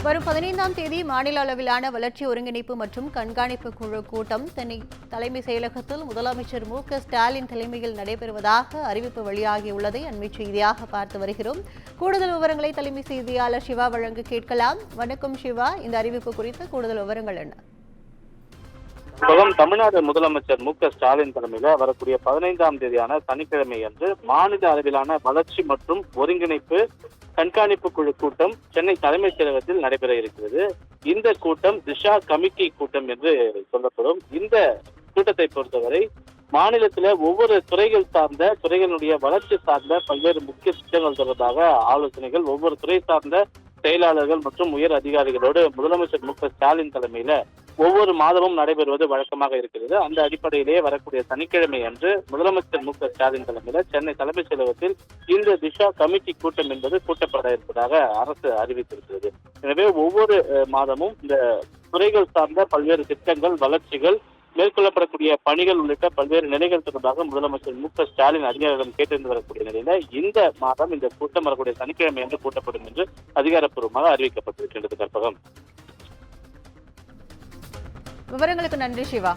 வரும் 15ஆம் தேதி மாநில அளவிலான வளர்ச்சி ஒருங்கிணைப்பு மற்றும் கண்காணிப்பு குழு கூட்டம் சென்னை தலைமைச் செயலகத்தில் முதலமைச்சர் மு.க.ஸ்டாலின் தலைமையில் நடைபெறுவதாக அறிவிப்பு வெளியாகியுள்ளதை அண்மைச் செய்தியாக பார்த்து வருகிறோம். கூடுதல் விவரங்களை தலைமை செய்தியாளர் சிவா வழங்க கேட்கலாம். வணக்கம் சிவா, இந்த அறிவிப்பு குறித்த கூடுதல் விவரங்கள் என்ன? தமிழ்நாடு முதலமைச்சர் மு.க.ஸ்டாலின் தலைமையில வரக்கூடிய 15ஆம் தேதியான சனிக்கிழமை அன்று மாநில அளவிலான வளர்ச்சி மற்றும் ஒருங்கிணைப்பு கண்காணிப்பு குழு கூட்டம் சென்னை தலைமைச் செயலகத்தில் நடைபெற இருக்கிறது. இந்த கூட்டம் திஷா கமிட்டி கூட்டம் என்று சொல்லப்படும். இந்த கூட்டத்தை பொறுத்தவரை மாநிலத்தில ஒவ்வொரு துறைகளுடைய வளர்ச்சி சார்ந்த பல்வேறு முக்கிய திட்டங்கள் தொடர்பாக ஆலோசனைகள் ஒவ்வொரு துறை சார்ந்த செயலாளர்கள் மற்றும் உயர் அதிகாரிகளோடு முதலமைச்சர் மு.க.ஸ்டாலின் தலைமையில ஒவ்வொரு மாதமும் நடைபெறுவது வழக்கமாக இருக்கிறது. அந்த அடிப்படையிலேயே வரக்கூடிய சனிக்கிழமை அன்று முதலமைச்சர் மு.க.ஸ்டாலின் தலைமையில சென்னை தலைமைச் செயலகத்தில் இந்த திஷா கமிட்டி கூட்டம் என்பது கூட்டப்பட இருப்பதாக அரசு அறிவித்திருக்கிறது. எனவே ஒவ்வொரு மாதமும் இந்த துறைகள் சார்ந்த பல்வேறு திட்டங்கள், வளர்ச்சிகள், மேற்கொள்ளப்படக்கூடிய பணிகள் உள்ளிட்ட பல்வேறு நிலைகள் தொடர்பாக முதலமைச்சர் மு.க.ஸ்டாலின் அதிகாரிகளிடம் கேட்டிருந்து வரக்கூடிய நிலையில இந்த மாதம் இந்த கூட்டம் வரக்கூடிய சனிக்கிழமை என்று கூட்டப்படும் என்று அதிகாரப்பூர்வமாக அறிவிக்கப்பட்டிருக்கின்றது. கற்பகம், விவரங்களுக்கு நன்றி சிவா.